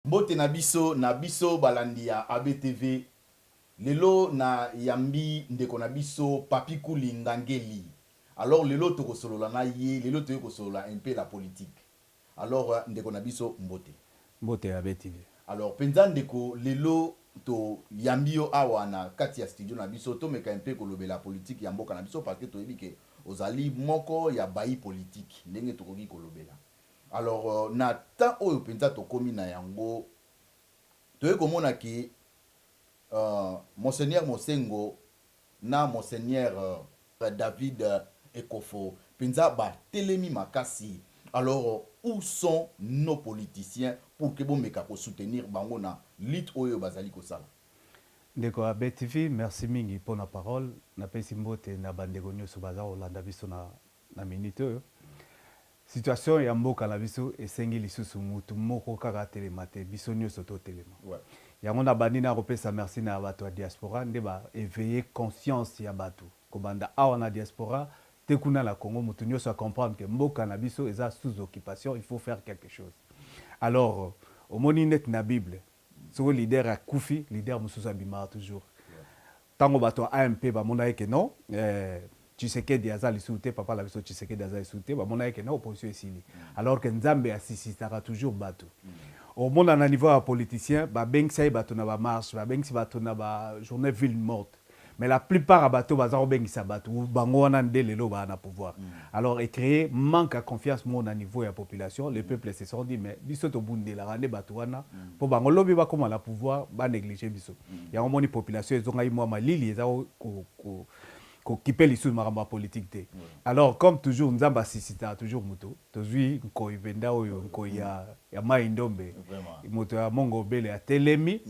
Mbote na biso balandi ya ABTV lelo na yambi ndeko na biso Papi Kuli Ngangeli. Alors lelo tokosolola na ye, lelo tokosolola un peu la politique. Alors ndeko na biso mbote. Mbote ya ABTV. Alors penza ndeko lelo to yambi yo awa na kati ya studio na biso to meka un peu kolobela politique ya mboka na biso parce que toyebi ke ozali moko ya bayi politique ndenge tokoki kolobela. Alors na temps oyo penza tokomi na yango toye komona ki Monseigneur Mosengo na Monseigneur David Ekofo penza ba telemi makasi. Alors où sont nos politiciens pour que bon meka ko soutenir bango na lutte oyo bazali ko sala? Ndeko ABTV, merci mingi pour la parole. Na pesi mbote na bandeko nyoso baza olanda biso na minute oyo. Situation ya mboka na biso esengi lisusu mutu moko kaka telema te biso nyoso to telema. Ouais. Yango na bandi na kopesa merci na bato ya diaspora nde ba éveiller conscience ya bato. Kobanda awa na diaspora te kuna la Congo mutu nyoso a comprendre que mboka na biso eza sous occupation, il faut faire quelque chose. Alors au moni net na Bible, so leader a kufi, leader mususu abima toujours. Tango bato AMP ba mona que non, Tshisekedi aza lisuté papa la biso Tshisekedi aza lisuté ba mona que non opposition esili. Alors que Nzambe assistera toujours bato. Au monde à niveau politicien, ba bengsi bato na ba marche, ba bengsi bato na ba journée ville morte. Mais la plupart à bateau bazar bengisa bato bango wana ndelelo ba na pouvoir. Alors et créer manque à confiance mon à niveau de la population, les peuples se sont dit mais biso to bunde la rande bato wana pour bango lobi ba comment la pouvoir ba négliger biso. Ya moni population ils ont ai moi malili za ko kipe lisu maramba politique te. Alors comme toujours nzamba sisita toujours moto tozui ko ibenda oyo ko ya maindombe moto ya mongo bele ya telemi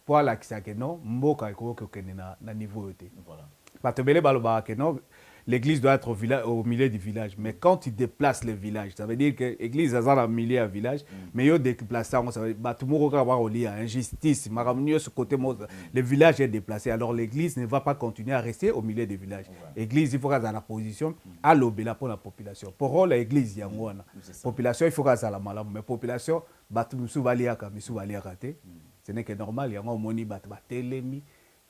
pour la kisake non mboka eko kene na niveau te. Voilà. Patobele baloba ke non l'église doit être au milieu du village. Mais quand tu déplaces le village, ça veut dire que l'église est au milieu du village, mais il déplace ça, ça veut dire que injustice, le village est déplacé. Alors l'église ne va pas continuer à rester au milieu du village. L'église, il faut qu'elle soit dans la position à l'obéla pour la population. Pour l'église, il y a une population, il faut qu'elle soit la malade. Mais la population, ce n'est que normal, il y a un moni,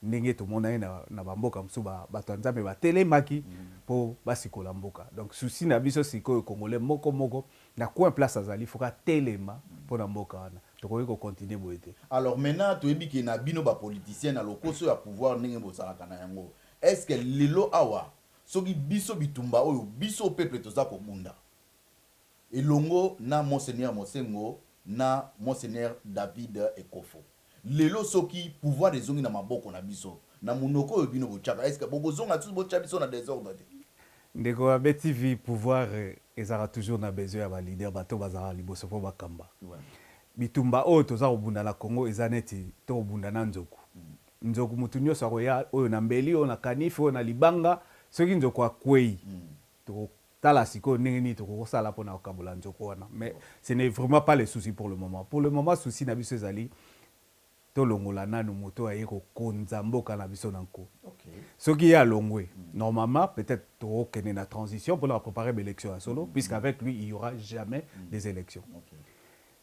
ndenge to mona na bamboka msuba bato nzambe batelemaki po basikola mboka. Donc souci na biso sikoyo congolais moko na coin place azali foka telema po na mboka wana tokoki ko continuer boete. Alors maintenant toyebi ke na bino ba politicien na lokoso ya pouvoir ndenge bosalaka na yango. Est-ce que lelo awa soki biso bitumba oyo biso peuple toza ko bunda elongo na Monseigneur Mosengo na Monseigneur David Ekofo lelo soki pouvoir des zongi na maboko na biso na munoko oyo bino bochaka est-ce que bobozonga tous bocha biso na désordre te? Ndeko ABTV pouvoir ezara toujours na besoin ya ba leader bato bazara liboso po bakamba. Bitumba oyo toza kobunda na Congo ezaneti to kobunda na nzoku. Nzoku mutu nyoso akoya oyo na mbeli oyo na kanifi oyo na libanga soki nzoku akwei. To tala siko ndenge ni to kosala po na kokabola nzoku wana. Mais ce n'est vraiment pas le souci pour le moment. Pour le moment souci na biso ezali to longola nanu moto aye ko konza mboka na biso nanko. OK. Soki ya longwe, normalement peut-être to kene na transition pour la préparer l'élection à solo puisqu'avec lui il y aura jamais des élections. OK.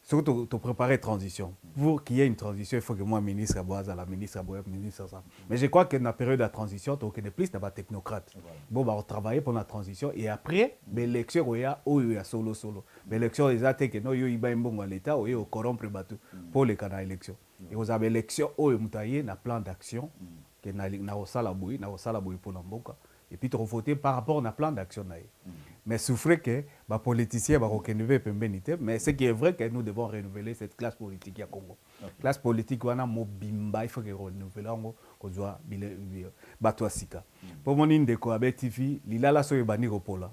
Surtout to préparer transition. Pour qu'il y ait une transition, il faut que moi ministre Aboaza la ministre Aboya ministre ça. Mais je crois que dans la période de transition, to kene plus d'aba technocrate. Bon bah on travailler pour la transition et après l'élection oya oya solo. L'élection les attaques que no yo iba mbongo l'état oyo corrompre bateau pour les canaux élection. Et vous avez l'élection oyo mutaye na plan d'action que na osala boui pour mboka et puis trop voter par rapport à plan d'action naïe. Mais souffrez que les politiciens vont renouveler pembenité, mais ce qui est vrai que nous devons renouveler cette classe politique à Congo. Classe politique wana mobimba il faut que renouveler qu'on soit batouasika. Pour mon indeko ABTV lilala so yebani kopola.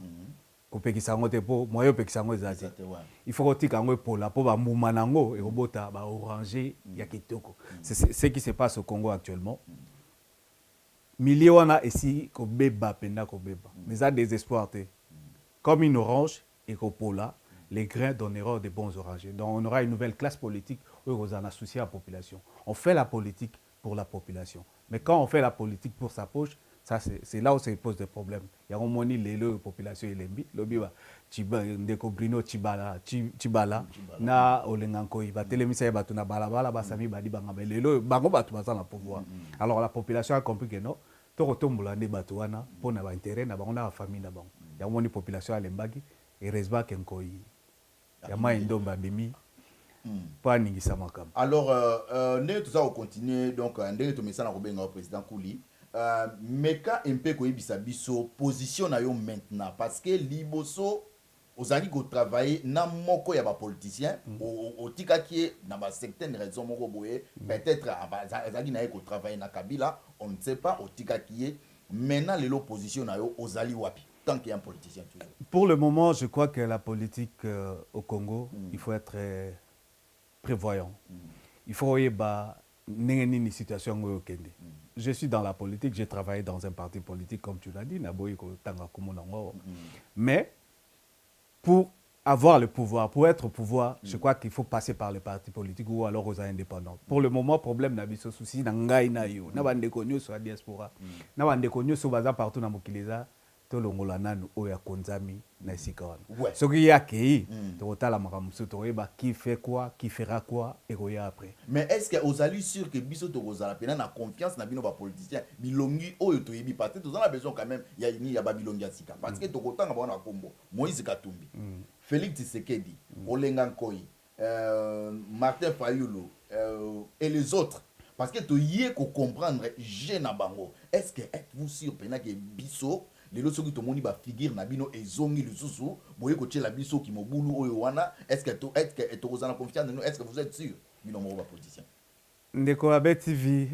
Kopekisa ngo te po moyo pekisa ngo ezati. Il faut kotika ngo pola po ba muma nango et robota ba oranger ya kitoko. C'est ce qui se passe au Congo actuellement. Milliers wana ici ko beba penda ko beba. Mais ça désespoir te. Comme une orange et qu'au pola, les grains donneront de bons orangers. Donc on aura une nouvelle classe politique où on en associe à la population. On fait la politique pour la population. Mais quand on fait la politique pour sa poche, Ça, c'est là où ça pose des problèmes. Il y a un moment les population elembi, lobi ba chiba ndeko Bruno chibala na olengankoi ba telemisa ya batu na balabala ba sami ba di banga lelo bango batu baza na pouvoir. Alors la population a compris que non, to kotombola ne batu wana pona ba intérêt na bango na famille na bango. Il y a un moment population alembaki et resba kenkoi. Ya ma ndomba bimi. Pas ningisa makam. Alors ndenge tout ça on continue donc ndenge to messana ko benga président Kouli. Mais quand un peu koyebisa biso position na yo maintenant parce que liboso ozali ko travailler na moko ya ba politicien au tika qui na ba certaines raisons moko boye peut-être azali na ko travailler na Kabila on ne sait pas au tika qui maintenant l'opposition na yo ozali wapi tant qu'il y a un politicien toujours. Pour le moment je crois que la politique au Congo il faut être prévoyant. Il faut y avoir une situation où je suis dans la politique, j'ai travaillé dans un parti politique, comme tu l'as dit, mais pour avoir le pouvoir, pour être au pouvoir, je crois qu'il faut passer par le parti politique ou alors aux indépendants. Pour le moment, problème n'a pas de souci, n'a pas de connu sur la diaspora, n'a pas de connu sur le partout dans le to longola nanu oya konzami na sikawana. Ce qui y a qui, la maramuso toeba qui fait quoi, qui fera quoi et quoi après. Mais est-ce que vous allez sûr que biso to kozala pena na confiance na bino ba politicien bilongi oyo to yebi parce que vous avez besoin quand même il y a ba bilongi asika parce que to kotanga ba na kombo Moïse Katumbi, Félix Tshisekedi, Olenga Nkoi, Martin Fayulu et les autres parce que to yé ko comprendre jeune na bango. Est-ce que êtes-vous sûr pena que biso les autres qui tomoni ba figure na bino ezongi lususu boye ko tchela biso ki mobulu oyo wana est-ce que to ozana confiance nous est-ce que vous êtes sûr bino mo ba politicien ndeko abe TV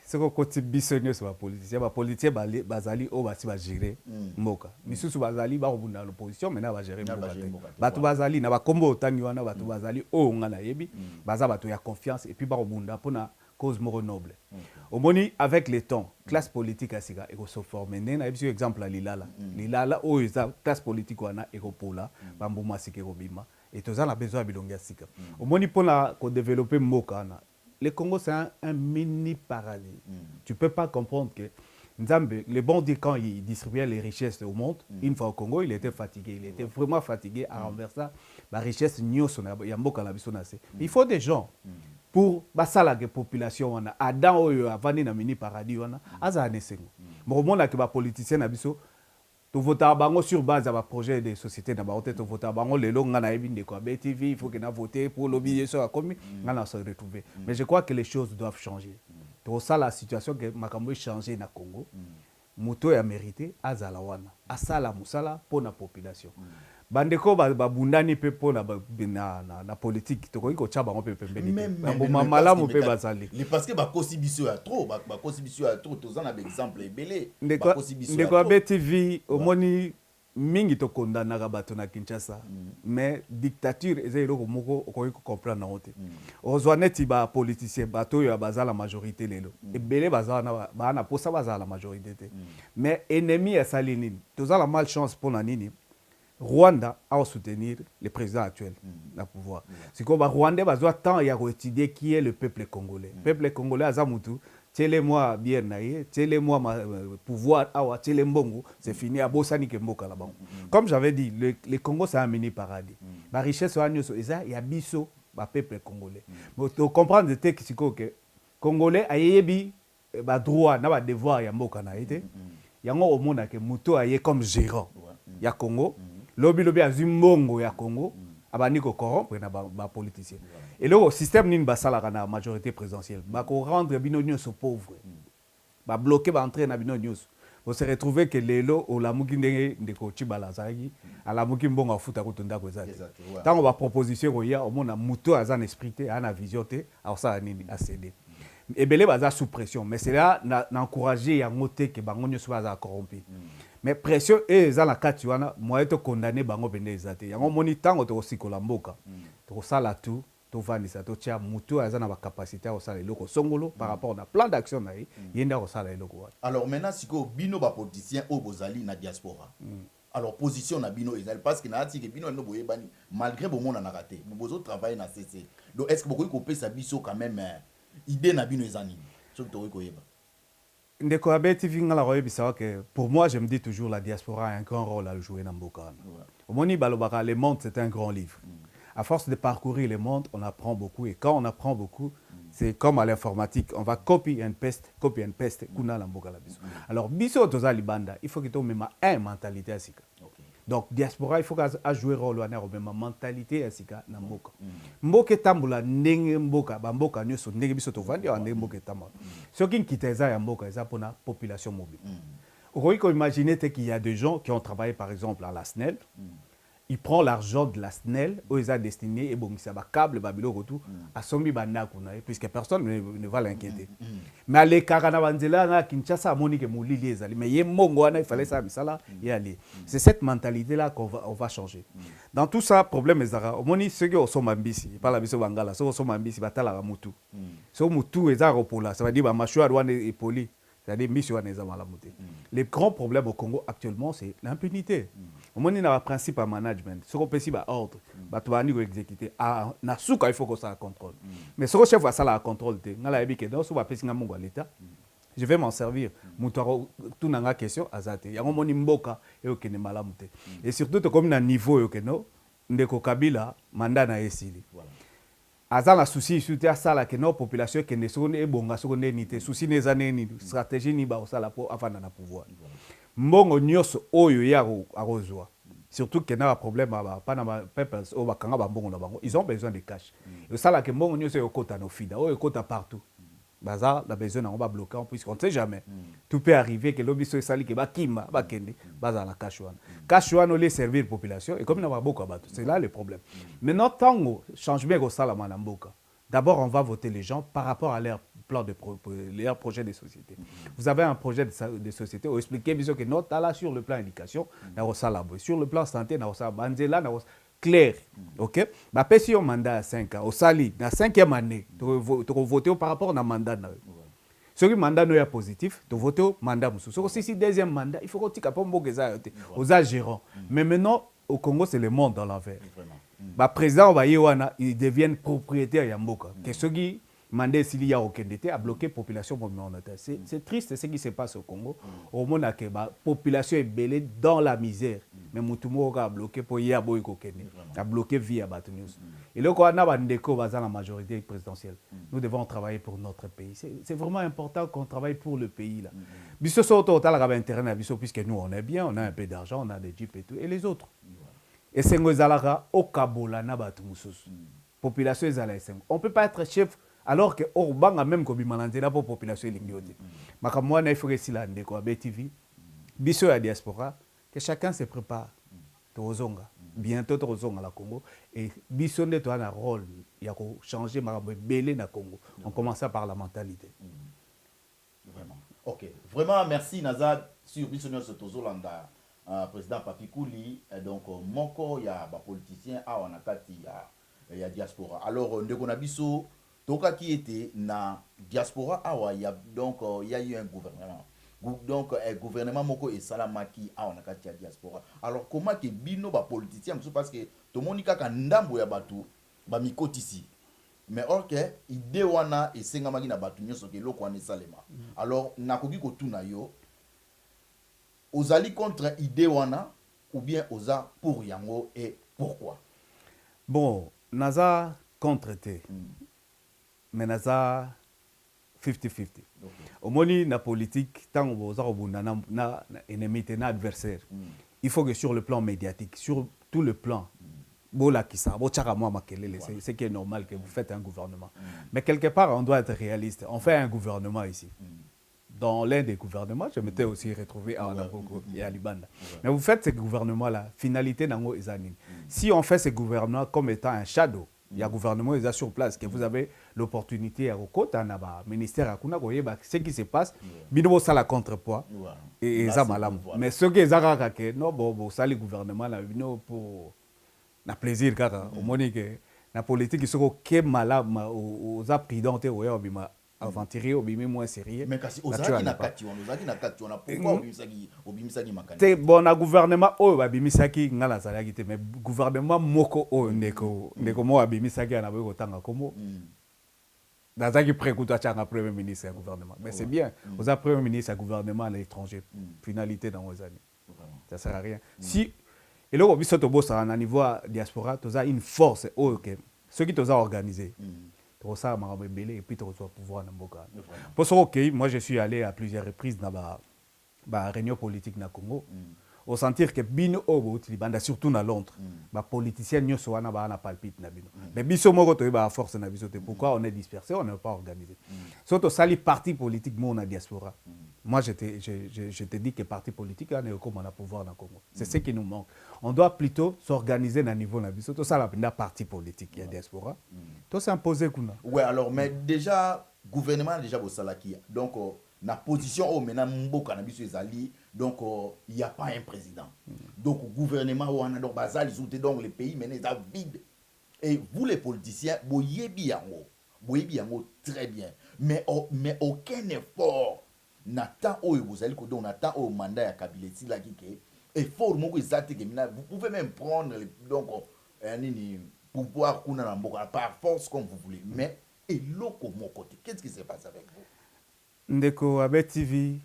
ce ko koti biso nyoso ba politicien bazali o basi ba gérer mboka misusu bazali ba kobunda l'opposition mais na ba gérer mboka batu bazali na ba kombo otangi wana batu bazali o ngana yebi baza batu ya confiance et puis ba kobunda pona cause moro noble. Au moni avec le temps, classe politique a siga eko se former. Nena ebiso exemple à Lilala. Lilala o eza classe politique wana eko pola, bambuma sike bima et toza na besoin bilongia sika. Au moni pona ko développer moka na. Le Congo c'est un mini paradis. Tu peux pas comprendre que Nzambe, le bon dit quand il distribuait les richesses au monde, une fois au Congo, il était fatigué, il était vraiment fatigué à renverser la richesse nyoso na yamboka na biso na se. Il faut des gens pour basala la population wana adam oyo avandi na mini paradis wana aza nesengo mo mona ke ba politicien na biso to voter bango sur base ba projet de société na ba hôtel to voter bango lelo ngana ebinde ko BTV il faut que na voter pour lobby so akomi ngana se retrouver mais je crois que les choses doivent changer to ça la situation que makambo changer na Congo moto ya mérité azala wana asala musala pour la population bandeko babundani pe po na politique to ko tshaba ngo pe pembeni ba malamu pe bazali parce que ba kosibiso ya trop ba kosibiso ya trop tozana ba exemple ebele ba kosibiso ndeko ya BTV omoni mingi to kondana ka bato na Kinshasa mais dictature ezelo ko moko ko comprendre na hote ozwa neti ba politicien bato ya bazala majorité lelo ebele bazala na posa bazala majorité te mais ennemi ya salinini tozala malchance pour na nini Rwanda a soutenir le président actuel na pouvoir. C'est comme Rwanda a tant y a étudier qui est le peuple congolais. Le peuple congolais a zamutu, télé-moi bien naïe, télé-moi pouvoir, awa télé-mbongo, c'est fini à Bossani Kemboka là-bas. Comme j'avais dit, le Congo c'est un mini paradis. La richesse il y a biso, le peuple congolais. Mais tu comprends de que congolais a yebi ba droit na ba devoir ya mboka na été. Yango au monde que muto aye comme gérant. Ya Congo lobi azimbongo ya Congo abani ko corrompre na ba politicien et le système nin basala na majorité présidentielle ba ko rendre bino nyonso pauvre ba bloquer ba entrer na bino nyonso vous se retrouver que lelo o la muki ndenge ndeko chibala zaki ala muki mbongo afuta ko tonda ko ezaki tango ba proposition ko ya o mona muto azan esprit te ana vision te alors ça nini a cédé et belé baza sous pression mais c'est là na encourager ya ngote que bango nyonso baza corrompu mais pression et za la kati wana moyen to condamner bango bende ezate yango moni tango to sikola mboka to sala tout to vanisa to tia mutu aza na ba capacité au sala eloko songolo par rapport na plan d'action na yenda ko sala eloko wana. Alors maintenant siko bino ba politicien o bozali na diaspora alors position na bino ezali parce que na ati ke bino no boyebani malgré bon monde na raté bozo travailler na CC donc est-ce que beaucoup ko pesa biso quand même idée na bino ezani so to ko yeba ndeko ya BTV ngala royebisa que pour moi je me dis toujours la diaspora a un grand rôle à jouer dans Mboka. Omoni balobaka le monde c'est un grand livre. À force de parcourir le monde, on apprend beaucoup et quand on apprend beaucoup, c'est comme à l'informatique, on va copy and paste, kuna la Mboka la biso. Alors biso toza libanda, il faut que tu même une mentalité asika. Donc diaspora il faut qu'à jouer rôle wana même mentalité asika na mboka. Mboka tambula ndenge mboka ba mboka nyoso ndenge biso tovandi wa ndenge mboka tambula. Ce qui quitte eza ya mboka eza pour la population mobile. Vous pouvez imaginer qu'il y a des gens qui ont travaillé par exemple à la SNEL. Il prend l'argent de la SNEL, où ils ont destiné, et bon, ça va câble, babilo, retour, à Sombi Banakuna, puisque personne ne va l'inquiéter. Mais à l'écart, à Kinshasa, à Monique, mais il y a un il fallait ça, mais ça là, y aller. C'est cette mentalité-là qu'on va changer. Dans tout ça, problème, les Arabes, au moins, ceux qui sont mambisi, pas la biso Bangala, ceux qui sont mambisi, batala la mutu. Ceux qui mutu, les Arabes, ça veut dire, machoua, douane et poli. C'est-à-dire, les grands problèmes au Congo actuellement, c'est l'impunité. Au moins, il y a un principe à management. Ce qu'on peut dire, c'est ordre. Il faut exécuter. Il faut que ça contrôle. Mais ce que chef va ça la contrôle. Je vais m'en servir. Tout n'a pas question. Il y a un mboka et surtout, comme un niveau, ndeko Kabila, mandat na esili. Azal a souci sur ça là que nos populations qui ne sont pas bonnes, sont nité souci des années ni stratégie ni ba osala pour avant na pouvoir. Mbongo nyoso oyo ya arozwa. Surtout que na problème pas na peuples au bakanga ba mbongo na bango. Ils ont besoin de cash. Et ça là que mbongo nyoso yo kota no fida, o kota partout. Baza la besoin on va bloquer puisqu'on ne sait jamais. Tout peut arriver que l'obiso sali que ba kima ba kende baza la cash one. Cash one les servir population et comme il y a beaucoup à battre, c'est là le problème. Maintenant tant changement au salama na mboka. D'abord on va voter les gens par rapport à leur plan de leur projet de société. Vous avez un projet de société, vous expliquez bien que notre là sur le plan éducation, na salabo, sur le plan santé na salabo, banzela na clair, ok? Bah, si on mandat à 5 ans, au sali, dans la 5e année, tu votes par rapport à un mandat. Si le mandat est positif, tu votes au mandat. Si c'est le deuxième mandat, il faut que tu aies aux gérants. Mais maintenant, au Congo, c'est le monde dans l'envers. Le président, il devient propriétaire de Yamboka. Ce qui mandat s'il y a aucun été a bloqué la population monétaire. C'est triste ce qui se passe au Congo. Au monde, la population est belée dans la misère. Mais Moutumo a bloqué pour y avoir a bloqué via Batunius. Et là, quand on a la majorité présidentielle, nous devons travailler pour notre pays. C'est vraiment important qu'on travaille pour le pays. Puisque nous, on est bien, on a un peu d'argent, on a des jeeps et tout. Et les autres. Et c'est au Kabola, population on ne peut pas être chef. Alors que Orban a même comme la population linguistique. Mais comme moi, il faut que si la BTV, biso la diaspora, que chacun se prépare. Bientôt à la Congo et biso ne doit un rôle. Il y a changer ma belé na Congo. On commence par la mentalité. Vraiment. Ok. Vraiment merci Nazad sur biso ne Tozolanda. Président Papi Kouli donc moko ya ba politicien a on a kati ya diaspora. Alors ndeko na biso Toka qui était na diaspora awa ya donc il y a eu un gouvernement. Donc un gouvernement moko et salamaki a on a katia diaspora. Alors comment que bino ba politicien parce que to monika ka ndambo ya batu ba mikotisi. Mais or que ide wana et senga magi na batu nyoso ke loko ane salema. Alors nakoki ko tuna yo ozali contre ide wana ou bien oza pour yango et pourquoi? Bon, naza contre te. Mais naza 50-50. Au moni na politique, tant que vous avez na ennemi, na adversaire. Il faut que sur le plan médiatique, sur tout le plan, c'est ce qui est normal que vous faites un gouvernement. Mais quelque part, on doit être réaliste. On fait un gouvernement ici. Dans l'un des gouvernements, je m'étais aussi retrouvé à Anaboko et à Libanda. Mais vous faites ce gouvernement-là, finalité nango ezanine. Si on fait ce gouvernement comme étant un shadow, il y a un gouvernement qui est sur place, que vous avez l'opportunité à côté, ministère à Kuna, ce qui se passe, bino ça la contrepoids et ça malam. Mais ce qui est zara que non bon ça le gouvernement là bino pour na plaisir kaka au moni que la politique qui sera que malam aux appridente ou bima aventuré ou bima moins sérieux. Mais kasi ozaki na kati on a pourquoi obimisaki makani. C'est bon na gouvernement o babimisaki ngala zalaki te mais gouvernement moko o ndeko mo abimisaki na boyo tanga komo Dans un qui précoute à premier ministre et gouvernement. Mais c'est bien. Vous avez premier ministre et gouvernement à l'étranger. Finalité dans vos années. Ça ne sert à rien. Si, et là, vous avez un niveau diaspora, vous avez une force. Ceux qui vous ont organisé. Vous avez et puis vous avez pouvoir. Pour ça, moi je suis allé à plusieurs reprises dans la réunion politique na Congo. Au sentir que bino obo banda surtout na Londres ba politicien nyoso wana ba na palpite na bino mais biso moko to ba force na biso te pourquoi on est dispersé on n'est pas organisé surtout sali parti politique mo na diaspora moi je te dis que parti politique on est comme on a pouvoir dans Congo c'est ce qui nous manque on doit plutôt s'organiser na niveau na biso to sala na parti politique ya diaspora to s'imposer kuna ouais alors mais déjà gouvernement déjà bo salaki donc na position au maintenant mboka na biso ezali donc il y a pas un président donc gouvernement wana donc bazali zouté donc les pays maintenant ça vide et vous les politiciens boyebi yango très bien mais aucun effort n'attend au bozali ko donc n'attend au mandat ya Kabila la kike effort moko ezate que maintenant vous pouvez même prendre donc nini pouvoir kuna na mboka par force comme vous voulez mais et loko mon côté qu'est-ce qui se passe avec vous ndeko Abet TV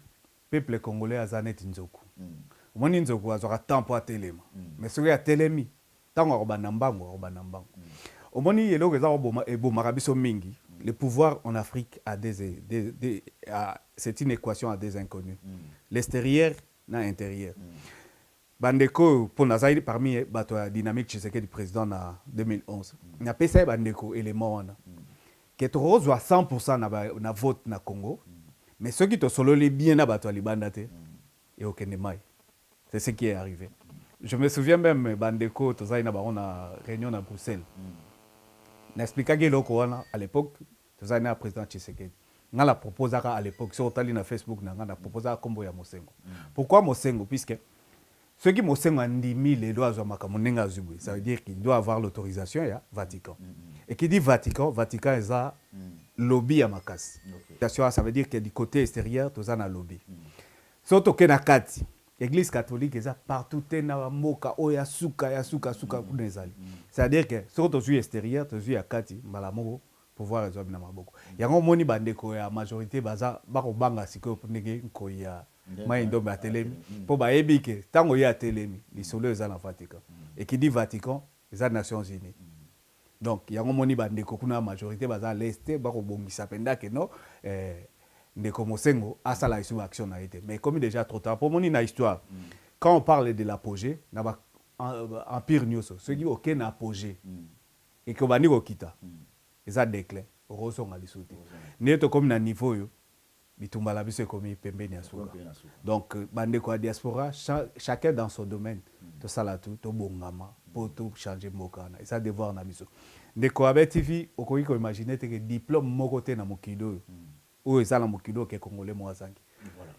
peuple congolais azanet nzoku omoni nzoku azwaka tempo atelema mais soki atelemi ntango akobanda mbango omoni eloko eza ebomaka biso mingi le pouvoir en Afrique a c'est une équation à des inconnus l'extérieur na intérieur bandeko pour nazali parmi bato ya dynamique Tshisekedi président na 2011 na pesa bandeko élément wana que tozwa 100% na vote na Congo mais ceux qui te sololi bien na bato libanda te et okende mai c'est ce qui est arrivé je me souviens même bandeko tozali na bango na réunion à Bruxelles n'expliquaki eloko wana à l'époque tozali na président Tshisekedi nga la proposaka à l'époque sur otali na Facebook na nga na proposaka kombo ya Mosengo pourquoi Mosengo puisque ceux qui Mosengo andimi les doit azwa makambo ndenge azwi ça veut dire qu'il doit avoir l'autorisation ya Vatican et qui dit Vatican est un lobby à makasi ça veut dire que du côté extérieur tout ça na lobby surtout que na kati l'église catholique est partout na moka oya suka kuna ezali c'est à dire que surtout sur extérieur tout sur kati mbala moko pouvoir résoudre na maboko yango moni bandeko ya majorité baza bako banga siko ndenge ko ya mai ndombe atelemi po ba ebike tango ya atelemi lisolo eza na Vatican et qui dit Vatican eza Nations Unies donc yango moni bandeko kuna majorité baza l'est bako bongisa penda que non ndeko Mosengo asala isu action na été mais comme déjà trop tard pour moni na histoire quand on parle de l'apogée na ba empire nyoso ceux qui aucun apogée et que bani ko kita eza déclin rosonga lisuti neto comme na niveau yo bitumba la biso comme pembeni ya suka donc bandeko ya diaspora chacun dans son domaine to sala to bongama pour tout changer mokana et ça devoir na biso ndeko Abet TV okoki ko imaginer que diplôme moko te na mokido ou eza na mokido ke congolais mo azangi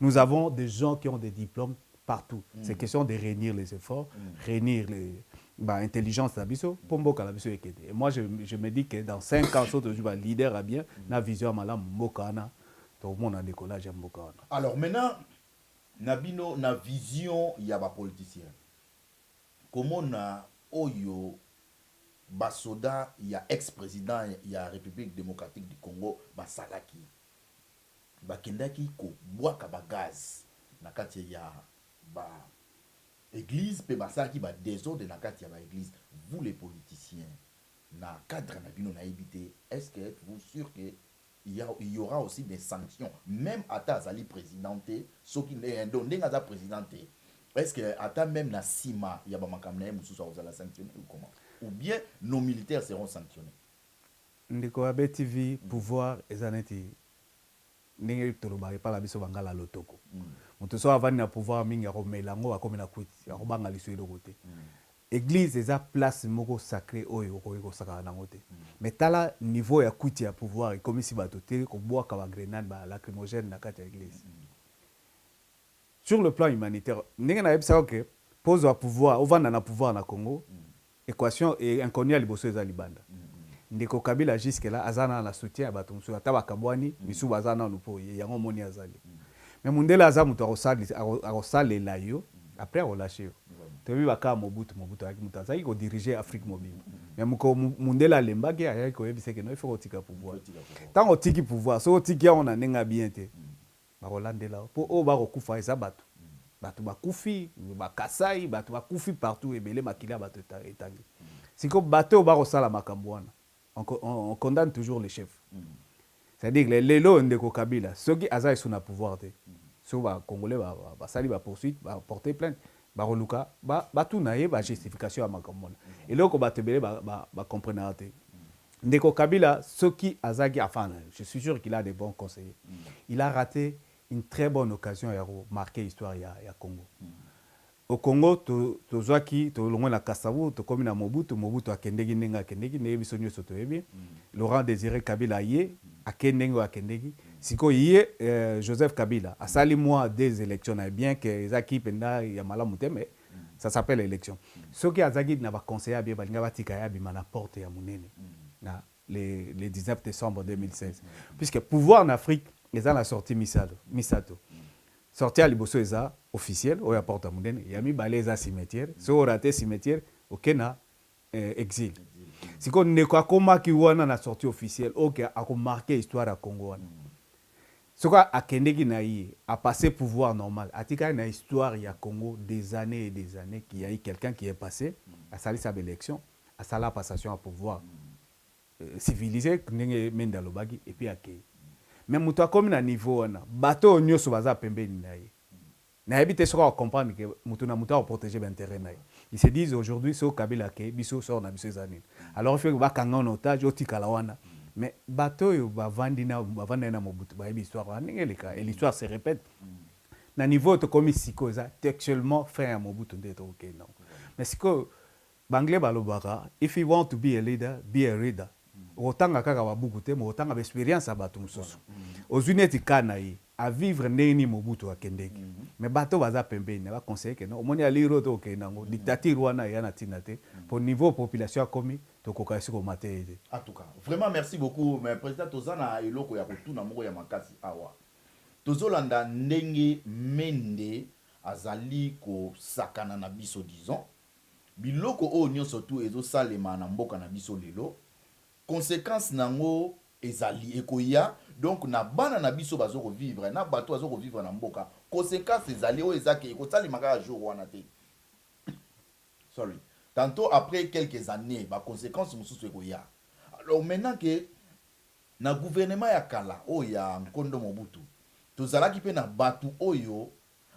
nous avons des gens qui ont des diplômes partout c'est question de réunir les efforts réunir les intelligence na biso pour mboka la biso ekete et moi je me dis que dans 5 ans surtout je vais leader à bien na vision malam mokana tout le monde a décollage à mboka. Alors maintenant nabino na vision ya ba politicien comment na oyo basoda ya ex-président ya République démocratique du Congo basalaki bakendaki ko bwaka ba gaz na kati ya ba église pe basalaki ba désordre na kati ya ba église vous les politiciens na cadre na bino na ebité est-ce que vous sûr que il y aura aussi des sanctions même à Azali présidenté ceux qui n'est pas présidenté est-ce que à même la Sima il y a pas makamna mususu aux sanctionner ou comment ou bien nos militaires seront sanctionnés ndeko Abet TV pouvoir ezaneti ndenge tolobaka pa la biso bangala lotoko moto so avani na pouvoir mingi akomelango akomela kwiti akobanga liso eloko te église eza place moko sacré oyo okoki kosaka nango te mais tala niveau ya kwiti ya pouvoir ekomi si bato te kobwaka ba grenade ba lacrymogène na kati ya église sur le plan humanitaire ndenge na yebisaka ke pose ya pouvoir ovanda na pouvoir na Congo équation et inconnu ya liboso eza libanda ndeko Kabila jusque là azana na soutien ya bato mosusu ata bakabwani misu bazana lupo yango moni azali mais mundela aza moto akosalela yo après akolâche yo toyebi baka Mobutu ayaki moto azalaki kodirige Afrique mobile mais moko mundele alembaki ayaki koyebisa ke no il faut kotika pouvoir ntango otiki pouvoir so otiki yango na ndenge bien te bakolandela mpo oyo bakokufa eza bato bakufi bakasai bato bakufi partout ebele makili ya bato etangi siko bato oyo bakosala makambo wana on condamne toujours les chefs c'est-à-dire lelo ndeko Kabila soki aza esu na pouvoir te so bacongolais basali bapoursuite baporter plainte bakoluka batuna ye bajustification ya makambo wana eloko bato ebele bacomprenaka te ndeko Kabila soki azaki afana je suis sûr qu'il a des bons conseillers il a raté une très bonne occasion ya marquer l'histoire ya Congo. Au Congo, tozwaki tolongwe na Kasavu, tokomi na Mobutu akendeki ndenge akendeki ndenge biso nyonso toyebi. Laurent Désiré Kabila ye akendenge akendeki. Siko ye Joseph Kabila asali moi des élections bien que ezaki penda ya malamu te mais ça s'appelle élection. Soki azaki na ba conseiller bien balinga batika ya bima na porte ya munene na le 19 décembre 2016. Puisque pouvoir en Afrique eza la sortie Misato. Sortie à liboso eza officiel oya porte mundene ya mibale eza cimetière so orate cimetière okena exil. Siko ndeko akomaki wana na sortie officielle oke akomarquer histoire ya Congo wana. Soko akendeki na ye a passé pouvoir normal atika na histoire ya Congo des années qu'il y a eu quelqu'un qui est passé a sali sa élection a sala passation à pouvoir civilisé ndenge menda lobaki et puis akei. Mais mutu akomi na niveau wana bato nyonso baza pembeni na ye na yebi te soko comprendre que mutu na mutu a protéger l'intérêt na ye ils se disent aujourd'hui so Kabila ke biso sort na biso ezanini alors il faut ba kanga en otage otikala wana mais bato yo bavandi na Mobutu ba yebi histoire wana ngeleka et l'histoire se répète na niveau to komi siko eza textuellement frère à Mobutu ndeto OK non mais siko banglais balobaka if you want to be a leader be a reader otanga kaka babuku te mo otanga ba expérience ya bato mususu ozuneti kana yi a vivre ndeni Mobutu akendeki mais bato baza pembeni ba conseiller que non omoni ali roto ke nango dictature wana ya na tina te pour niveau population komi to koka siko matete en tout cas vraiment merci beaucoup mais président tozana eloko ya kotuna moko ya makasi awa tozolanda ndenge mende azali ko sakana na biso disons biloko o nyonso tu ezosalema na mboka na biso lelo conséquence nango ezali ekoya donc na bana na biso bazoko vivre na bato bazoko vivre na mboka conséquence ezali o ezaki ekosali makaka jour wana te sorry tantôt après quelques années ba conséquence mususu ekoya alors maintenant que na gouvernement ya kala o ya Nkondo Mobutu tozalaki pe na batu oyo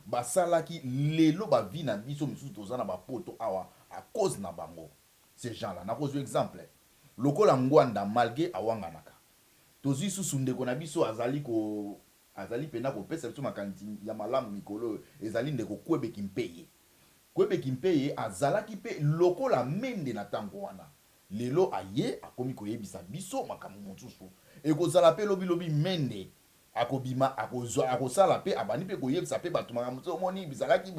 basalaki lelo ba vie na biso mususu tozana ba poto awa à cause na bango ces gens là na cause exemple lokola ngwanda malgré awanganaka tozi susu ndeko na biso azali pena ko pesa biso makanti ya malamu mikolo ezali ndeko Kwebe Kimpeye azalaki pe lokola mende na tango wana lelo aye akomi koyebisa biso makambo mosusu ekozala pe lobi mende akobima akosala pe abani pe koyebisa pe bato makambo moni ezalaki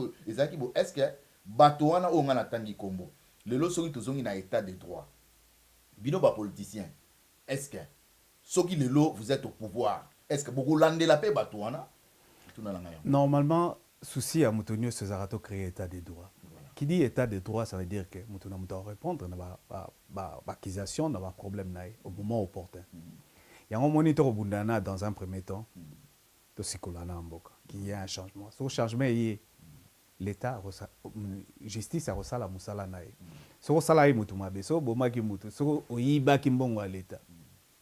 bo est-ce que bato wana o nga na tangi kombo lelo soki tozongi na état de droit bino ba politicien est-ce que soki lelo vous êtes au pouvoir est-ce que beaucoup landela pe bato wana normalement souci à mutonio Césarato créer état de droit qui dit état de droit ça veut dire que mutona muto répondre na ba accusation na ba problème na au moment opportun yango moniteur bundana dans un premier temps to sikolana mboka qui y a un changement ce changement est l'état justice a resala musala na ye so sala mutu mabe so bomaki mutu so oyibaki mbongo à l'état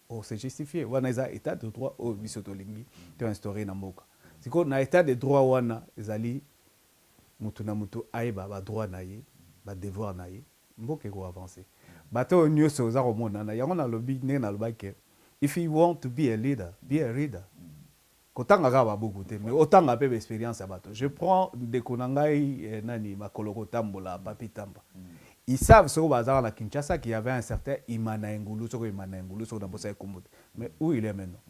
oh c'est justifié wana eza état de droit au bisoto lingi te instauré na mboka siko na état de droit wana ezali mutu na mutu aiba ba droit na ye ba devoir na ye mboka ko avancer bato nyonso za komona na yango na lobby ne na lobaki if you want to be a leader be a reader kotanga ka ba beaucoup te mais otanga pe expérience ya bato je prends de konangai nani makoloko tambola papi tamba ils savent ce que bazar na Kinshasa qu'il y avait un certain Imana Ngulu sur na bossa Kombote mais où il est maintenant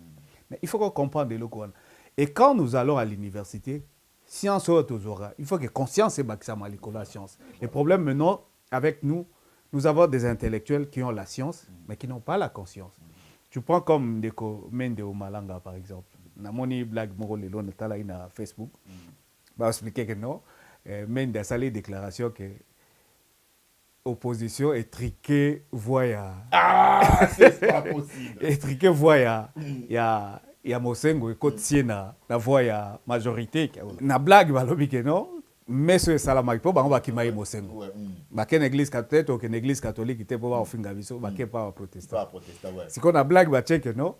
mais il faut qu'on comprenne le quoi et quand nous allons à l'université science autozora il faut que conscience et maximum la science le problème maintenant avec nous avons des intellectuels qui ont la science mais qui n'ont pas la conscience tu prends comme Ndeko Mende Malanga par exemple na moni blague moko lelo na tala ina Facebook ba expliquer que non Mende a salé déclaration que opposition étriquée voya Ah, c'est pas possible. étriquée voya ya mosengo ekotie na voya majorité na blague balobi ke non mais ce salamaki po bango bakima ye mosengo bake na église catholique to ke na église catholique te po ba ofinga biso bake pa ba protestant siko na blague ba check non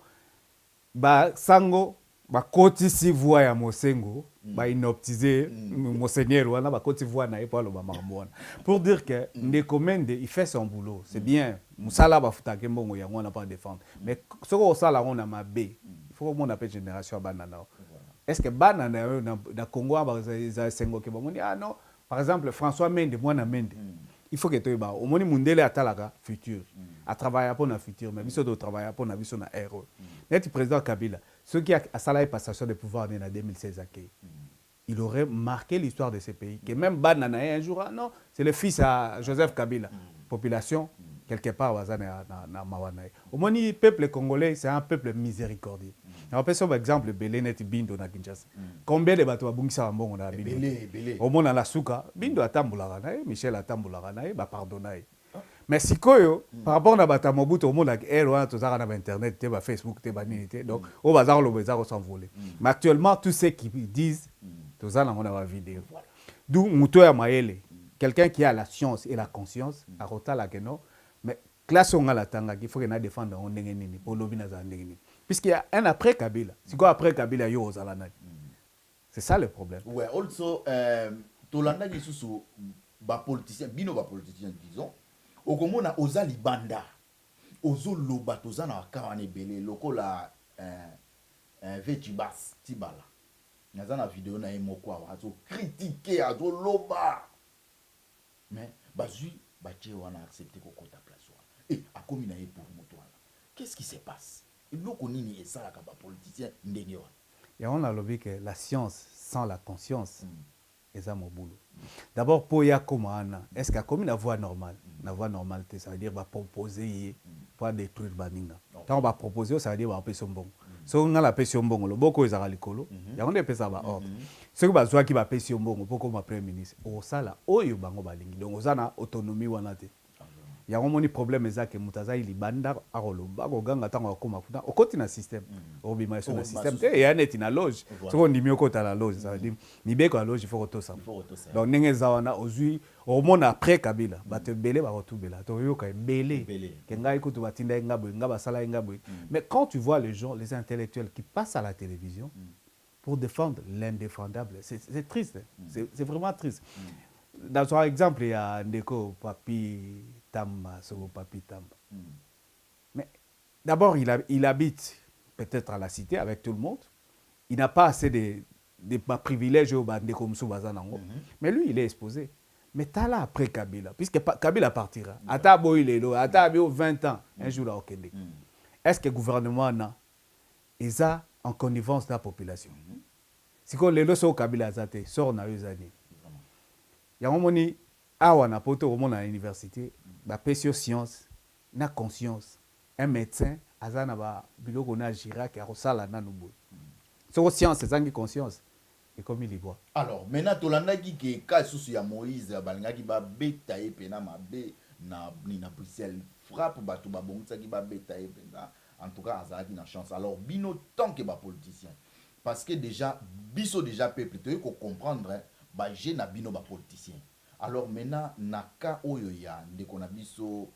ba sango bakotisi voix ya mosengo bainoptize monseigneur wana bakoti voix na ye po aloba makambo wana pour dire que ndeko mende il fait son boulot c'est bien mosala bafutake mbongo yango wana pa défendre mais soko osala yango na mabe il faut komona mpe génération ya bana nao est ce que bana na yo na congo eza esengoki bamoni ah non par exemple François Mende mwana Mende il faut que toyeba omoni mundele atalaka futur atravailla mpo na futur mais biso totravailla mpo na biso na héros neti président Kabila ceux qui a salarié passation de pouvoir en 2016 accueilli il aurait marqué l'histoire de ce pays que même Banana un jour ah non c'est le fils à Joseph Kabila population quelque part wazana na mawana omoni peuple congolais c'est un peuple miséricordieux on rappelle par exemple Belé net Bindo na Kinshasa combien de bato babungisa mbongo na Bindo omona la suka Bindo atambulaka na Michel atambulaka na ba pardonna mais sikoyo par rapport na bata Mobutu omona que wana tozaka na internet te ba Facebook te ba nini te donc o bazar lo bezar s'envoler mais actuellement tous ceux qui disent tozana na ba vidéo d'où muto ya mayele quelqu'un qui a la science et la conscience a rotala que non mais classe on a la tanga qu'il faut que na défendre on ndenge nini pour lobina za ndenge nini puisqu'il y a un après Kabila c'est quoi après Kabila yo ozalana c'est ça le problème ouais also tolanda lisusu ba politicien bino ba politicien disons okomona oza libanda ozoloba toza na kawana ebele lokola Vetibas Tibala naza na video na ye moko awa azo critiquer azo loba mais bazui batie wana accepter kokota place wana et akomi na ye pour moto wana qu'est-ce qui se passe eloko nini esalaka ba politicien ndenge wana ya on a lobby que la science sans la conscience eza mobulu d'abord pour ya komana est-ce que comme la voie normale ça veut dire va proposer pour détruire baninga quand on va proposer ça veut dire va appeler mbongo so nga la pesi mbongo loboko ezaka likolo ya on pesa ba ordre ce que bazwa ki ba pesi mbongo poko ma premier ministre o sala oyo bango balingi donc ozana autonomie wana te ya moni problème ezake mutaza ilibanda akoloba koganga tango akoma kuta okoti na système obima sur na système te ya net na loge soko ndimi okota la loge ça veut dire mibeko la loge il faut kotosa donc ndenge zawana ozui omona après Kabila bato belé ba rotubela to yoka belé kenga ikutu batinda ngabo ngaba sala ngabo mais quand tu vois les gens les intellectuels qui passent à la télévision pour défendre l'indéfendable c'est triste c'est vraiment triste dans son exemple il y a Ndeko Papi Tamba, Sogo Papi Tamba. Mais d'abord, il habite peut-être à la cité avec tout le monde. Il n'a pas assez de privilèges au bande comme Soubazanango. Mais lui, il est exposé. Mais t'as là après Kabila, puisque Kabila partira. Atabo il est là, Atabo 20 ans, un jour là au Kende. Est-ce que le gouvernement est en connivence de la population? Si qu'on les lois Kabila Zate sort na usani. Il y a un moment awa na poto au monde à l'université. Ba pesio science na conscience un médecin azana ba biloko na Girac a rosala na nubo so science zangi conscience et comme il y voit alors maintenant tolanda ki ke ka susu ya Moïse balingaki ba beta ye pena mabe na Bruxelles frappe batu ba bongisa ki ba beta ye pena en tout cas azaki na chance alors bino tant que ba politicien parce que déjà biso déjà peuple to ko comprendre ba je na bino ba politicien. Alors maintenant, naka oyo ya ndeko na biso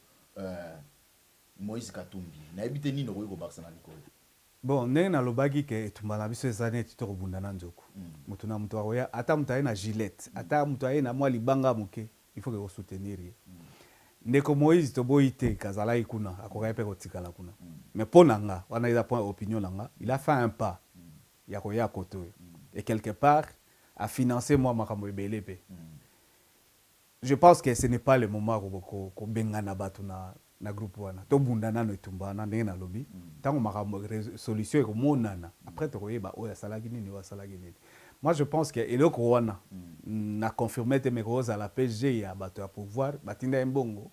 Moïse Katumbi. Na ebite nino ko baksa na likolo. Bon, ndenge na lobaki ke etumba na biso ezane tito kobunda na nzoko. Mutu na mutu akoya ata mutu aye na Gillette, ata mutu aye na mwa libanga muke, il faut que ko soutenir. Ndeko Moïse to boite kazala ikuna akoka pe kotikala kuna. Mais ponanga, wana eza point opinion nanga, il a fait un pas. Ya koya koto. Et quelque part a financé moi makambo ebele pe. Je pense que ce n'est pas le moment ko benga na batu na groupe wana to bunda na etumba na ndenge na lobby tango makambo solution ko monana après to koyeba oya salaki nini wa salaki nini. Moi je pense que eloko wana na confirmer te mekoza la PSG ya batu ya pouvoir batinda mbongo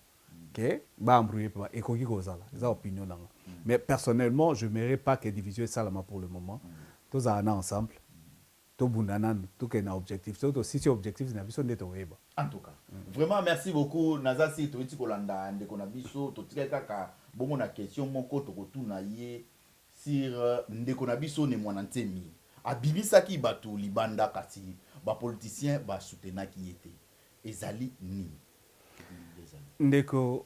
que ba embrouiller pa ekoki kozala eza opinion nanga mais personnellement je n'aimerais pas que division salama pour le moment tous en ensemble tobunda nanu tokende na objectif so tosisi objectif na biso nde toyeba. En tout cas vraiment merci beaucoup naza si toyiti kolanda ndeko na biso totika kaka bongo na question moko tokotuna ye sur ndeko na biso ne mwana ntemi abimisaki bato libanda kasi bapoliticien basoutenaki ye te ezali nini ndeko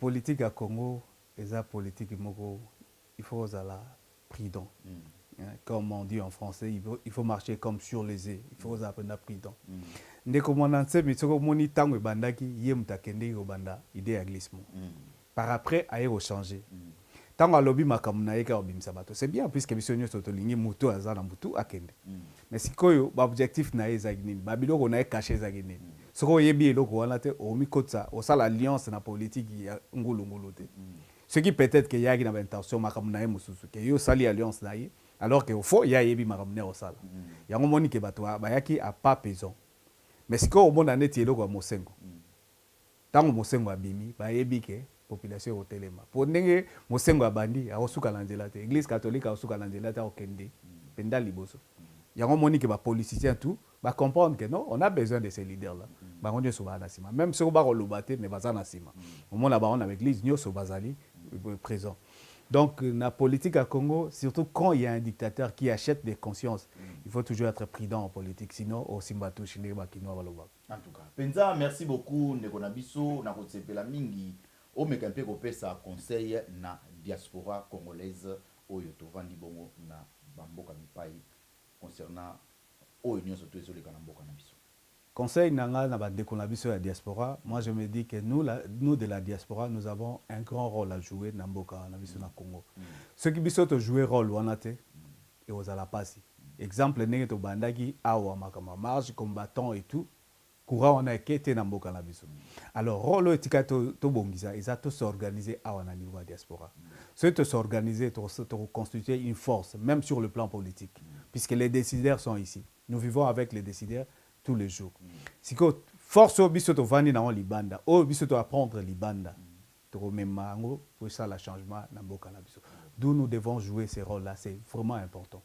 politique ya Congo eza politique moko il faut ozala prudent. Comme on dit en français, il faut marcher comme sur les œufs. Il faut apprendre prudent. Ndeko mwana ntemi soko moni tango bandaki ye mutakende yo banda idée ya glissement. Par après aye changer. Tango alobi makamuna yeka obimisa bato. C'est bien puisque biso nyoso tolingi muto azana mutu akende. Mais sikoyo ba objectif na eza nini? Ba biloko na caché eza nini? Soko yebi eloko wana te omi kotsa osala alliance na politique ya ngulungulu te. Ce qui peut-être que yaki na intention makamuna ye mususu que yo sali alliance na ye. Alors que au fond, il y a yebi makamune au sala. Il y a un moment que batwa bayaki a pas pesant. Mais si ko monde anet yelo ko mosengo. Tango mosengo abimi, ba yebi ke population au telema. Pour ndenge mosengo abandi a osuka lanzela te. Église catholique a osuka lanzela te okende. Penda liboso. Il y a un moment que ba politiciens tout ba comprendre que non, on a besoin de ces leaders là. Ba onye so ba na sima. Même si on ba kolobate mais bazana sima. Au moment là ba on avec l'église nyoso bazali présent. Donc, la politique à Congo, surtout quand il y a un dictateur qui achète des consciences, il faut toujours être prudent en politique, sinon au Simbatou, Chineba, Kinoa, Valoba. En tout cas, Penza, merci beaucoup, Nekonabiso, Nakotepela Mingi, Omekempe Kopesa, conseil na diaspora congolaise, Oyoto Vandi Bongo, na Bamboka Mipai, concernant Oyo Soto et Kanamboka Nabiso. Conseil nanga na bandeko na biso ya diaspora, moi je me dis que nous de la diaspora, nous avons un grand rôle à jouer na mboka na biso na Congo. Ceux qui biso to jouer rôle wana te et ozala pasi. Exemple ndenge to bandaki awa makama marche combattant et tout, courant on a été na mboka na biso. Alors rôle etika to bongisa, ils a tous s'organiser awa na niveau diaspora. Ceux to s'organiser to constituer une force même sur le plan politique puisque les décideurs sont ici. Nous vivons avec les décideurs tous les jours. Si que force au biso to vandi na libanda, au biso to apprendre libanda, to rememango pour ça le changement na mboka na biso. D'où nous devons jouer ces rôles-là, c'est vraiment important.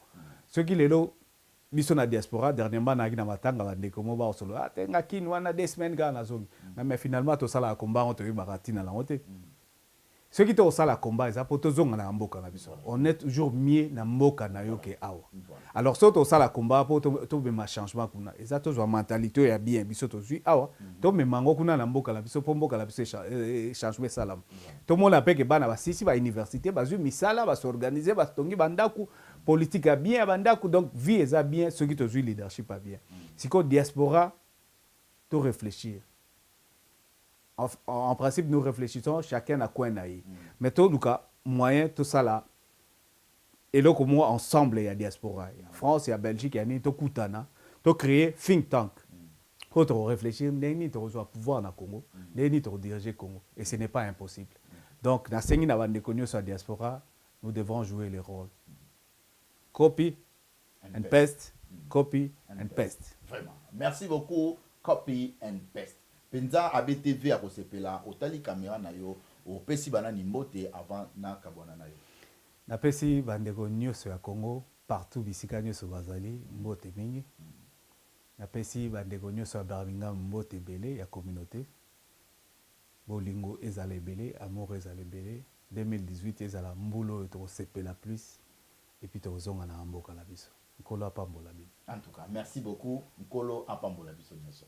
Ce qui est là, biso na diaspora dernièrement na gina matanga bande komo ba solo ah tenga kin wana des semaines ga na zone. Mais finalement to sala combat on to yibaratina la honte. Ceux qui ont ça la combat, ils ont na mboka na biso. On est toujours mieux na mboka na yo ke awa. Alors ceux qui ont ça la combat pour to be ma changement kuna. Ils ont toujours mentalité ya bien biso to suis awa. To me mango kuna na mboka la biso po mboka la biso changement salam. To mo la peke bana ba sisi ba université ba zu misala ba s'organiser ba tongi bandaku politique a bien bandaku donc vie eza bien ceux qui ont eu leadership a bien. Si ko diaspora to réfléchir. En principe, nous réfléchissons chacun à quoi naï. Mais tout cas, moyen, tout ça là, et là, comme moi, ensemble, il y a diaspora. Il y a France, il y a Belgique, il y a tout Koutana. Tu créer think tank. Pour réfléchir, il faut pouvoir dans le Congo, il faut diriger le Congo. Et ce n'est pas impossible. Donc, dans la diaspora, nous devons jouer les rôles. Copy and paste. Copy and paste. Vraiment. Merci beaucoup. Copy and paste. Penza ABTV a kosepela otali caméra na yo opesi bana nimbote avant na kabona na yo. Na pesi bandeko nyoso ya Congo partout bisika nyoso bazali mbote mingi. Na pesi bandeko nyoso ya Birmingham mbote belé ya communauté. Bolingo ezala belé, amour ezala belé. 2018 ezala mbulo to sepela plus et puis to zonga na mboka la biso. Nkolo apambola biso. En tout cas, merci beaucoup Nkolo apambola biso nyoso.